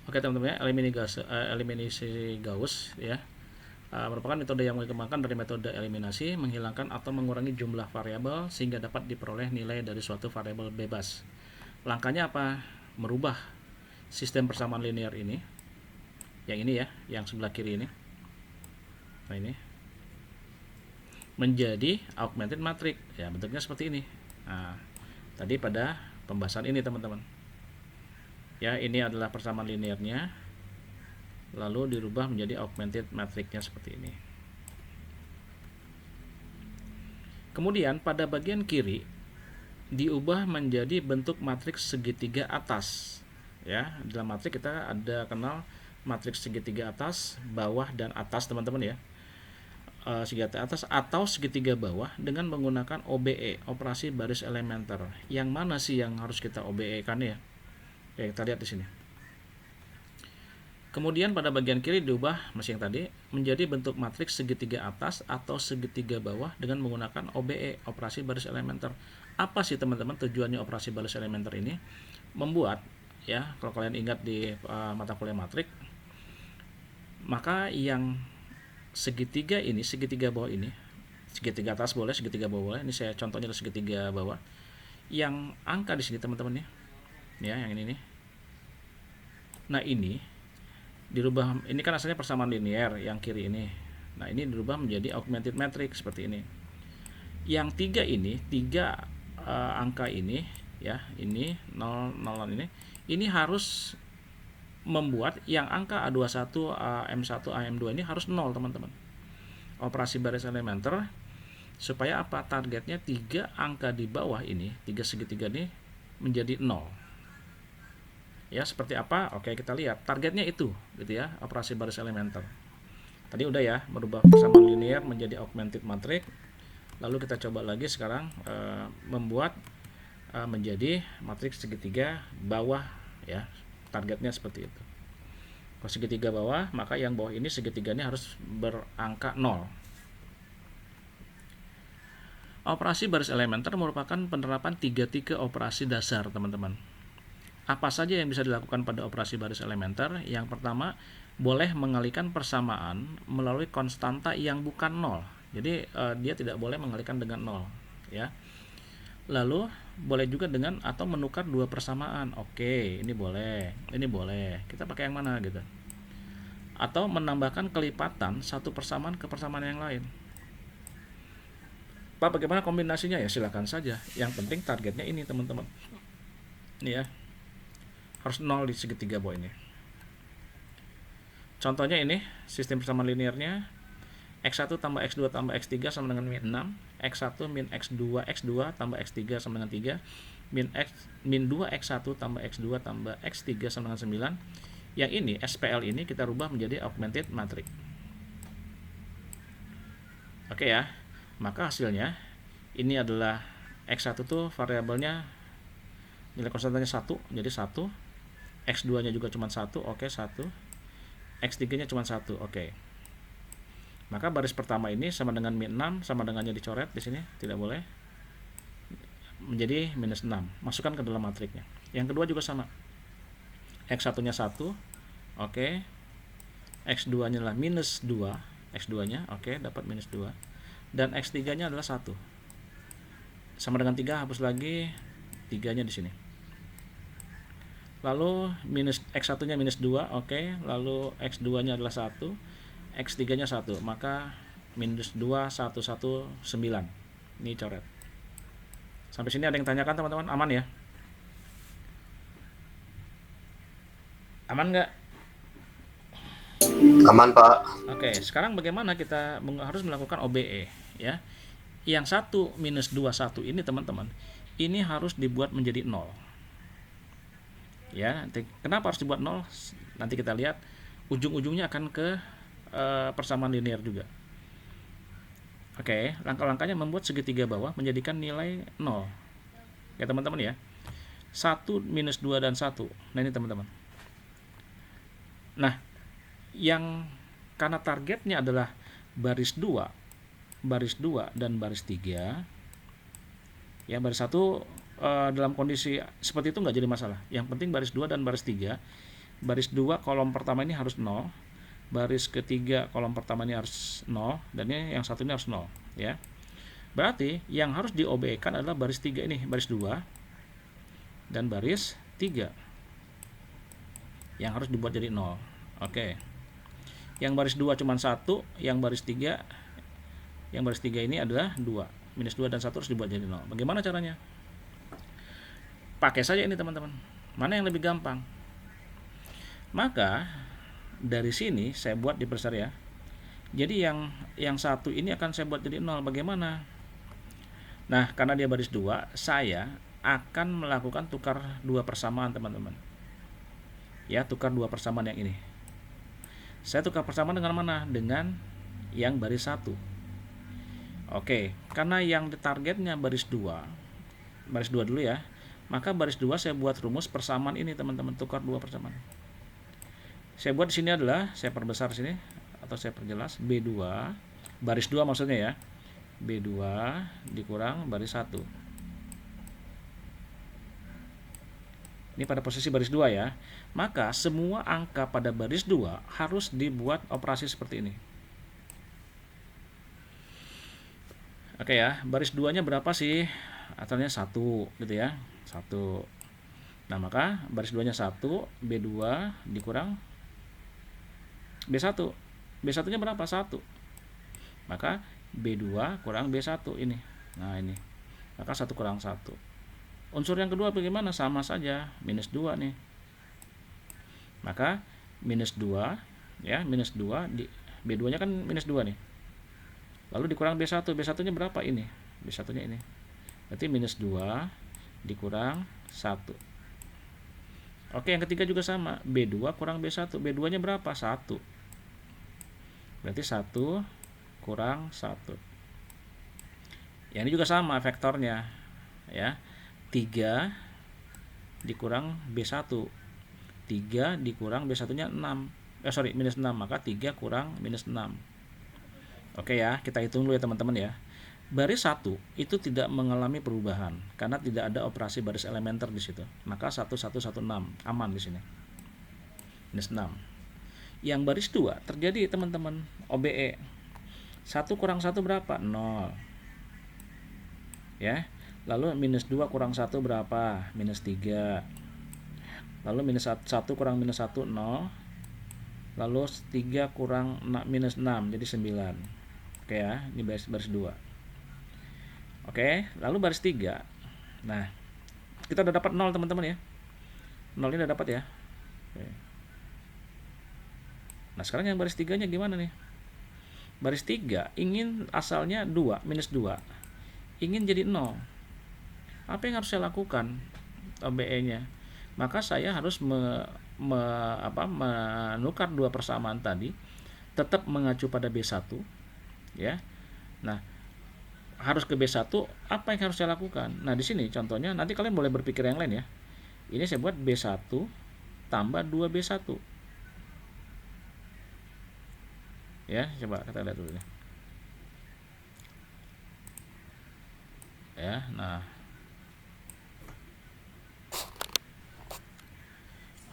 Oke teman-teman ya, eliminasi Gauss ya merupakan metode yang dikembangkan dari metode eliminasi, menghilangkan atau mengurangi jumlah variabel sehingga dapat diperoleh nilai dari suatu variabel bebas. Langkahnya apa? Merubah sistem persamaan linear ini, yang ini ya, yang sebelah kiri ini, nah ini, menjadi augmented matrix. Ya, bentuknya seperti ini. Nah, tadi pada pembahasan ini teman-teman. Ya, ini adalah persamaan linearnya, lalu dirubah menjadi augmented matrixnya seperti ini. Kemudian pada bagian kiri diubah menjadi bentuk matriks segitiga atas. Ya, dalam matriks kita ada kenal matriks segitiga atas, bawah dan atas teman-teman ya. Segitiga atas atau segitiga bawah dengan menggunakan OBE, operasi baris elementer. Yang mana sih yang harus kita OBE kan ya? Oke, kita lihat di sini. Kemudian pada bagian kiri diubah masih yang tadi menjadi bentuk matriks segitiga atas atau segitiga bawah dengan menggunakan OBE, operasi baris elementer. Apa sih teman-teman tujuannya operasi baris elementer ini? Membuat ya, kalau kalian ingat di mata kuliah matrik, maka yang segitiga ini, segitiga bawah ini, segitiga atas boleh, segitiga bawah boleh. Ini saya contohnya adalah segitiga bawah. Yang angka di sini teman-teman ya, yang ini nih. Nah ini dirubah, ini kan asalnya persamaan linear yang kiri ini. Nah ini dirubah menjadi augmented matrix seperti ini. Yang tiga ini, tiga angka ini ya, ini 0, 0 ini harus membuat yang angka A21, AM1, AM2 ini harus 0 teman-teman. Operasi baris elementer supaya apa? Targetnya 3 angka di bawah ini, 3 segitiga ini menjadi 0. Ya, seperti apa? Oke, kita lihat. Targetnya itu gitu ya, operasi baris elementer. Tadi udah ya, merubah persamaan linear menjadi augmented matrix. Lalu kita coba lagi sekarang membuat menjadi matriks segitiga bawah ya. Targetnya seperti itu. Kalau segitiga bawah, maka yang bawah ini segitiganya harus berangka 0. Operasi baris elementer merupakan penerapan 3 operasi dasar, teman-teman. Apa saja yang bisa dilakukan pada operasi baris elementer? Yang pertama, boleh mengalihkan persamaan melalui konstanta yang bukan 0. Jadi dia tidak boleh mengalihkan dengan 0 ya. Lalu boleh juga dengan atau menukar dua persamaan. Oke, ini boleh, ini boleh. Kita pakai yang mana gitu? Atau menambahkan kelipatan satu persamaan ke persamaan yang lain. Pak, bagaimana kombinasinya ya? Silakan saja. Yang penting targetnya ini teman-teman. Ini ya, harus 0 di segitiga bawah ini. Contohnya ini sistem persamaan linearnya. X1 tambah X2 tambah X3 sama dengan min 6, X1 min X2 X2 tambah X3 sama dengan 3, min 2 X1 tambah X2 tambah X3 sama dengan 9. Yang ini SPL ini kita rubah menjadi augmented matrix. Oke ya. Maka hasilnya ini adalah X1 tuh variabelnya nilai konstantanya 1, jadi 1. X2 nya juga cuma 1, oke 1. X3 nya cuma 1, oke. Maka baris pertama ini sama dengan min 6, sama dengannya dicoret di sini, tidak boleh. Menjadi minus 6. Masukkan ke dalam matriksnya. Yang kedua juga sama. X1-nya 1, oke. X2-nya adalah minus 2, X2-nya, oke, dapat minus 2. Dan X3-nya adalah 1. Sama dengan 3, hapus lagi 3-nya di sini. Lalu minus X1-nya minus 2, oke. Lalu X2-nya adalah 1. X3 nya 1, maka minus 2, 1, 1, 9. Ini coret. Sampai sini ada yang tanyakan teman-teman? Aman ya? Aman nggak? Aman, Pak. Oke, sekarang bagaimana kita harus melakukan OBE ya? Yang 1 minus 2, 1 ini teman-teman, ini harus dibuat menjadi 0. Ya, kenapa harus dibuat 0? Nanti kita lihat ujung-ujungnya akan ke persamaan linear juga. Oke, langkah-langkahnya membuat segitiga bawah menjadikan nilai 0. Ya teman-teman ya. 1 minus 2 dan 1. Nah ini teman-teman. Nah, yang karena targetnya adalah baris 2, dan baris 3. Ya, baris 1 dalam kondisi seperti itu nggak jadi masalah. Yang penting baris 2 dan baris 3 baris 2 kolom pertama ini harus 0, baris ketiga kolom pertama ini harus 0, dan ini yang satu ini harus 0 ya. Berarti yang harus di OBE kan adalah baris 3 ini, baris 2 dan baris 3 yang harus dibuat jadi 0. Oke. Yang baris 2 cuma 1, yang baris 3 ini adalah 2. Minus 2 dan 1 harus dibuat jadi 0. Bagaimana caranya? Pakai saja ini teman-teman. Mana yang lebih gampang? Maka dari sini saya buat dibesar ya. Jadi yang satu ini akan saya buat jadi 0. Bagaimana? Nah, karena dia baris 2, saya akan melakukan tukar 2 persamaan teman-teman. Ya, tukar 2 persamaan yang ini. Saya tukar persamaan dengan mana? Dengan yang baris 1. Oke, karena yang targetnya baris 2. Baris 2 dulu ya. Maka baris 2 saya buat rumus persamaan ini teman-teman, tukar 2 persamaan. Saya buat di sini adalah saya perbesar sini atau saya perjelas B2 baris 2 maksudnya ya. B2 dikurang baris 1. Ini pada posisi baris 2 ya. Maka semua angka pada baris 2 harus dibuat operasi seperti ini. Oke ya, baris 2-nya berapa sih? Asalnya 1 gitu ya. 1. Nah, maka baris 2-nya 1, B2 dikurang B1. B1-nya berapa? 1. Maka B2 kurang B1 ini. Nah, ini. Maka 1 kurang 1. Unsur yang kedua bagaimana? Sama saja, minus 2 nih. Maka minus 2 ya, minus 2 di B2-nya kan minus 2 nih. Lalu dikurang B1. B1-nya berapa ini? B1-nya ini. Berarti minus 2 dikurang 1. Oke, yang ketiga juga sama. B2 kurang B1. B2-nya berapa? 1. Berarti 1 kurang 1. Ya, ini juga sama vektornya. Ya. 3 dikurang B1. 3 dikurang B1-nya 6. Minus 6. Maka 3 kurang minus 6. Oke ya, kita hitung dulu ya teman-teman ya. Baris 1 itu tidak mengalami perubahan karena tidak ada operasi baris elementer di situ. Maka 1116 aman di sini. Minus 6. Yang baris 2 terjadi teman-teman OBE. 1 kurang 1 berapa? 0. Ya. Lalu minus 2 kurang 1 berapa? Minus 3. Lalu minus 1 kurang minus 1 0. Lalu 3 kurang minus 6 jadi 9. Oke ya, ini baris 2. Oke, lalu baris 3. Nah, kita udah dapat 0 teman-teman ya. 0 ini udah dapat ya. Oke. Nah, sekarang yang baris 3-nya gimana nih? Baris 3 ingin asalnya 2, minus 2. Ingin jadi 0. Apa yang harus saya lakukan? OBE-nya. Maka saya harus menukar 2 persamaan tadi, tetap mengacu pada B1 ya. Nah, harus ke B1, apa yang harus saya lakukan? Nah, di sini contohnya nanti kalian boleh berpikir yang lain ya. Ini saya buat B1 tambah 2B1. Ya, coba kita lihat dulu nih. Ya, nah.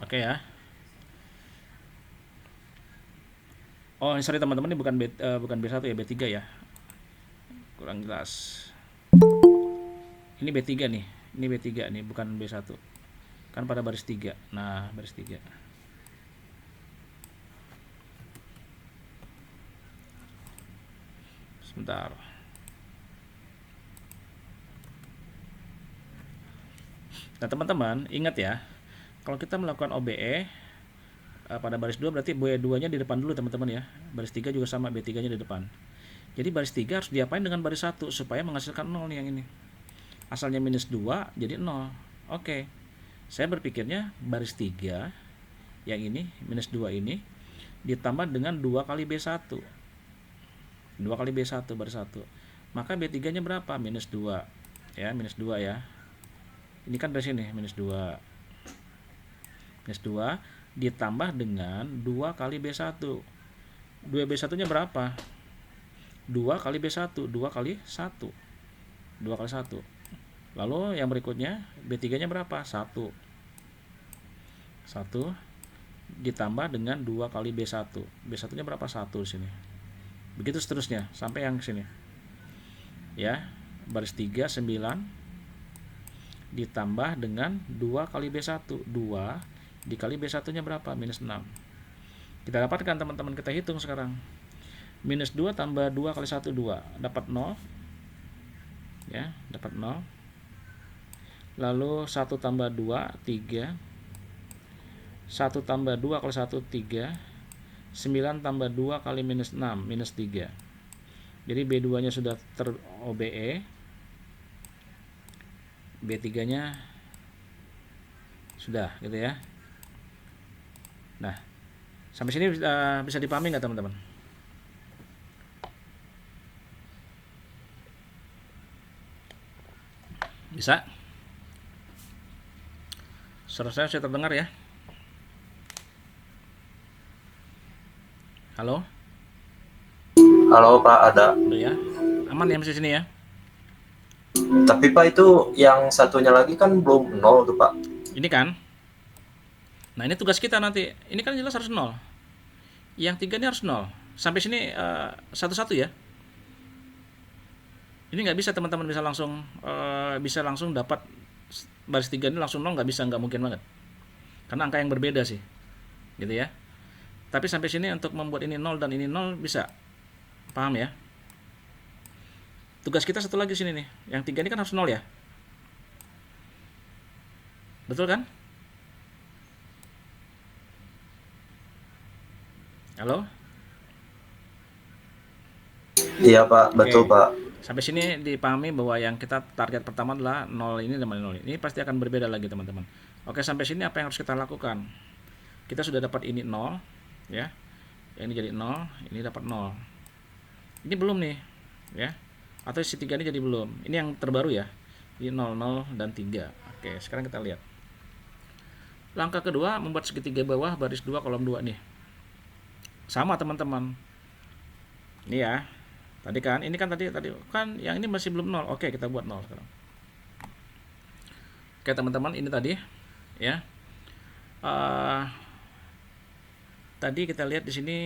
Oke ya. Oh, sorry teman-teman, ini bukan B1 ya, B3 ya. Kurang jelas. Ini B3 nih. Ini B3 nih, bukan B1. Kan pada baris 3. Nah, baris 3. Sebentar. Nah, teman-teman, ingat ya. Kalau kita melakukan OBE pada baris 2 berarti B2-nya di depan dulu teman-teman ya. Baris 3 juga sama, B3-nya di depan. Jadi baris 3 harus diapain dengan baris 1 supaya menghasilkan 0 nih yang ini. Asalnya minus 2 jadi 0. Oke. Saya berpikirnya baris 3 yang ini minus 2 ini ditambah dengan 2 kali B1. 2 kali B1 baris 1. Maka B3-nya berapa? Minus 2. Ya, minus 2 ya. Ini kan dari sini minus 2. Minus 2 ditambah dengan 2 kali B1. 2B1-nya berapa? 2 kali B1, 2 kali 1. 2 kali 1. Lalu yang berikutnya B3-nya berapa? 1. 1 ditambah dengan 2 kali B1. B1 nya berapa? 1 di sini. Begitu seterusnya sampai yang sini. Ya, baris 3 9 ditambah dengan 2 kali B1. 2 dikali B1 nya berapa? Minus 6. Kita dapatkan teman-teman, kita hitung sekarang. Minus 2 tambah 2 kali 1 2, dapat 0. Ya, dapat 0. Lalu 1 tambah 2 3. 1 tambah 2 kali 1 3. 9 tambah 2 kali minus 6 minus 3. Jadi B2 nya sudah ter-OBE, B3 nya sudah, gitu ya. Nah, sampai sini bisa dipahami nggak teman-teman? Bisa? Suara saya terdengar ya? Halo? Halo Pak, ada. Udah ya? Aman ya masih sini ya? Tapi Pak, itu yang satunya lagi kan belum nol tuh Pak. Ini kan? Nah, ini tugas kita nanti. Ini kan jelas harus 0. Yang 3 ini harus 0. Sampai sini satu-satu ya. Ini nggak bisa teman-teman bisa langsung dapat baris 3 ini langsung 0, nggak bisa, nggak mungkin banget. Karena angka yang berbeda sih. Gitu ya. Tapi sampai sini untuk membuat ini 0 dan ini 0 bisa. Paham ya? Tugas kita satu lagi sini nih. Yang 3 ini kan harus 0 ya. Betul kan? Halo? Iya Pak, betul Oke. Pak. Sampai sini dipahami bahwa yang kita target pertama adalah 0 ini dan 0 ini. Ini pasti akan berbeda lagi teman-teman. Oke, sampai sini apa yang harus kita lakukan? Kita sudah dapat ini 0 ya. Yang ini jadi 0, ini dapat 0. Ini belum nih ya. Atau si 3 ini jadi belum. Ini yang terbaru ya. Ini 0 0 dan 3. Oke, sekarang kita lihat. Langkah kedua, membuat segitiga bawah baris 2 kolom 2 nih. Sama teman-teman. Ini ya. Tadi kan, ini kan tadi kan yang ini masih belum 0. Oke, kita buat 0 sekarang. Oke, teman-teman, ini tadi ya. Tadi kita lihat di sini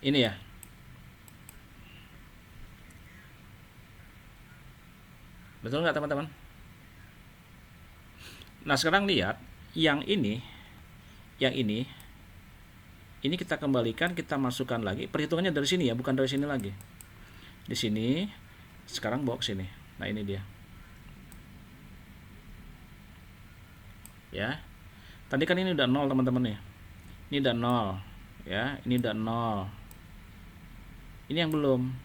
ini ya. Betul nggak teman-teman? Nah, sekarang lihat yang ini kita kembalikan, kita masukkan lagi. Perhitungannya dari sini ya, bukan dari sini lagi. Di sini, sekarang bawa ke sini. Nah, ini dia. Ya. Tadi kan ini udah 0 teman-teman ya. Ini udah 0. Ya, ini udah 0. Ini yang belum.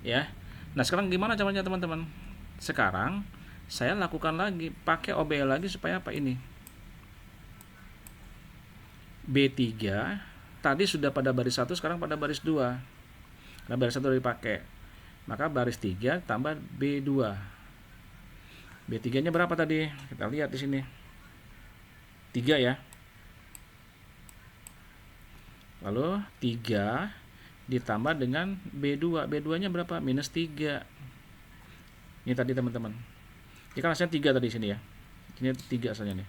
Ya. Nah, sekarang gimana caranya teman-teman? Sekarang saya lakukan lagi, pakai OBE lagi supaya apa ini? B3 tadi sudah pada baris 1, sekarang pada baris 2. Nah, baris 1 dipakai. Maka baris 3 tambah B2. B3 nya berapa tadi? Kita lihat di sini. 3 ya. Lalu 3 ditambah dengan B2. B2 nya berapa? Minus 3. Ini tadi teman-teman. Ini kan hasilnya 3 tadi sini ya. Ini 3 asalnya nih.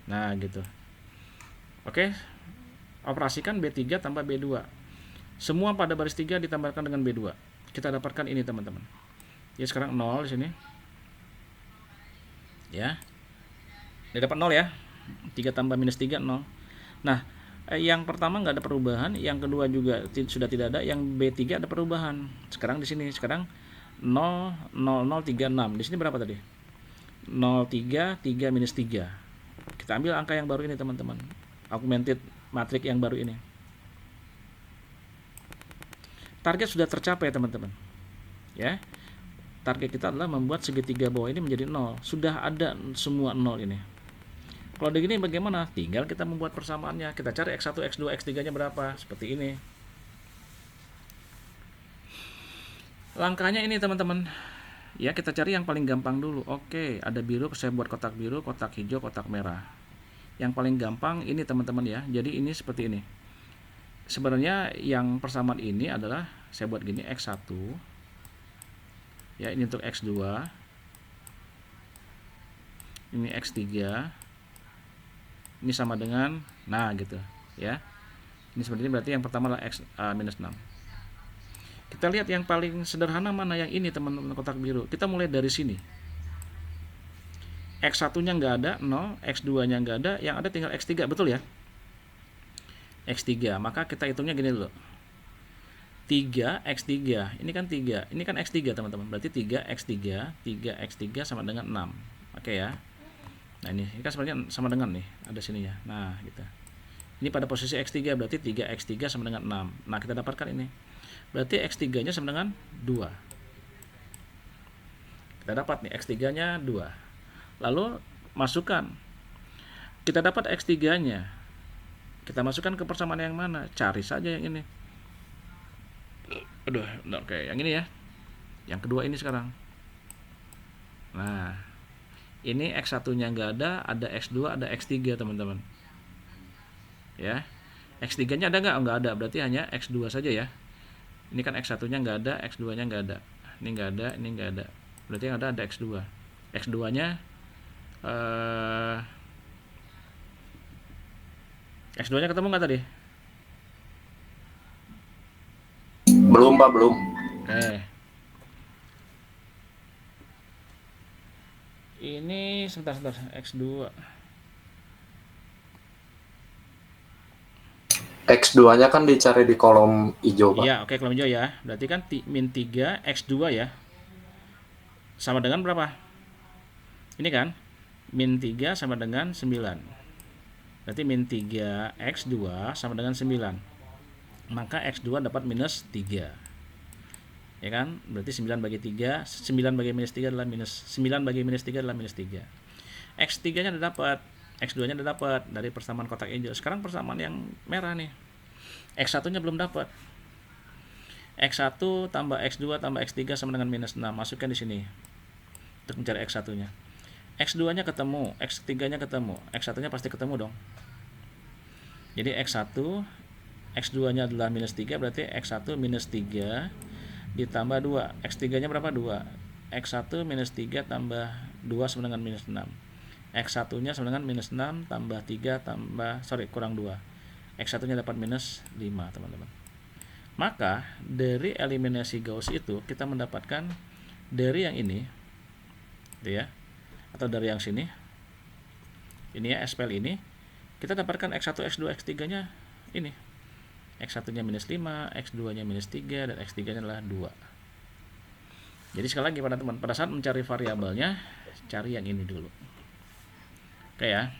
Nah, gitu. Oke. Operasikan B3 tambah B2. Semua pada baris 3 ditambahkan dengan B2. Kita dapatkan ini teman-teman. Ya, sekarang 0 di sini. Ya. Ini dapat 0 ya. 3 tambah minus 3 0. Nah, yang pertama nggak ada perubahan, yang kedua juga sudah tidak ada, yang B3 ada perubahan. Sekarang di sini, sekarang 0 0 0 3 6. Di sini berapa tadi? 0 3 3 minus 3. Kita ambil angka yang baru ini teman-teman. Augmented matrix yang baru ini. Target sudah tercapai teman-teman. Ya. Target kita adalah membuat segitiga bawah ini menjadi 0. Sudah ada semua 0 ini. Kalau begini bagaimana? Tinggal kita membuat persamaannya. Kita cari X1, X2, X3 nya berapa. Seperti ini. Langkahnya ini teman-teman. Ya, kita cari yang paling gampang dulu. Oke, ada biru, saya buat kotak biru, kotak hijau, kotak merah. Yang paling gampang ini teman-teman ya. Jadi ini seperti ini. Sebenarnya yang persamaan ini adalah saya buat gini, X1 Ya, ini untuk X2. Ini X3. Ini sama dengan, nah gitu ya. Ini seperti ini, berarti yang pertama adalah X minus 6. Kita lihat yang paling sederhana mana, yang ini teman-teman, kotak biru. Kita mulai dari sini. X1-nya nggak ada, 0. X2-nya nggak ada, yang ada tinggal X3, betul ya? X3, maka kita hitungnya gini dulu. 3 X3, ini kan 3, ini kan X3 teman-teman, berarti 3 X3, 3 X3 sama dengan 6. Oke ya. Nah ini kan sebenarnya sama dengan nih, ada sininya. Nah gitu. Ini pada posisi X3, berarti 3 X3 sama dengan 6. Nah kita dapatkan ini, berarti X3 nya sama dengan 2. Kita dapat nih X3 nya 2. Lalu masukkan, kita dapat X3 nya, kita masukkan ke persamaan yang mana? Cari saja yang ini. Aduh, oke, yang ini ya. Yang kedua ini sekarang. Nah, ini X1-nya nggak ada X2, ada X3 teman-teman. Ya, X3-nya ada nggak? Nggak ada, berarti hanya X2 saja ya. Ini kan X1-nya nggak ada, X2-nya nggak ada. Ini nggak ada, ini nggak ada. Berarti yang ada X2. X2-nya X2-nya ketemu nggak tadi? Belum, Pak, belum. Oke. Ini sebentar X2. X2-nya kan dicari di kolom hijau, Pak. Iya, oke, kolom hijau ya. Berarti kan min 3 X2 ya. Sama dengan berapa? Ini kan min 3 sama dengan 9. Berarti min 3 X2 sama dengan 9. Maka X2 dapat minus 3. Ya kan? Berarti 9 bagi 3, 9 bagi minus 3 adalah minus 9 bagi minus 3 adalah minus 3. X3-nya udah dapat, X2-nya udah dapat dari persamaan kotak hijau. Sekarang persamaan yang merah nih. X1-nya belum dapat. X1 tambah X2 tambah X3 sama dengan minus 6. Masukkan di sini untuk mencari X1-nya. X2-nya ketemu, X3-nya ketemu, X1-nya pasti ketemu dong. Jadi X1, X2-nya adalah minus 3, berarti X1 minus 3 ditambah 2. X3-nya berapa? 2. X1 minus 3 tambah 2 sama dengan minus 6. X1-nya sama dengan minus 6 tambah 3 kurang 2. X1-nya dapat minus 5, teman-teman. Maka dari eliminasi Gauss itu kita mendapatkan dari yang ini, gitu ya, atau dari yang sini, ini ya, SPL ini, kita dapatkan X1, X2, X3-nya ini. X1-nya minus 5, X2-nya minus 3, dan X3-nya adalah 2. Jadi sekali lagi pada teman, pada saat mencari variabelnya, cari yang ini dulu. Oke ya.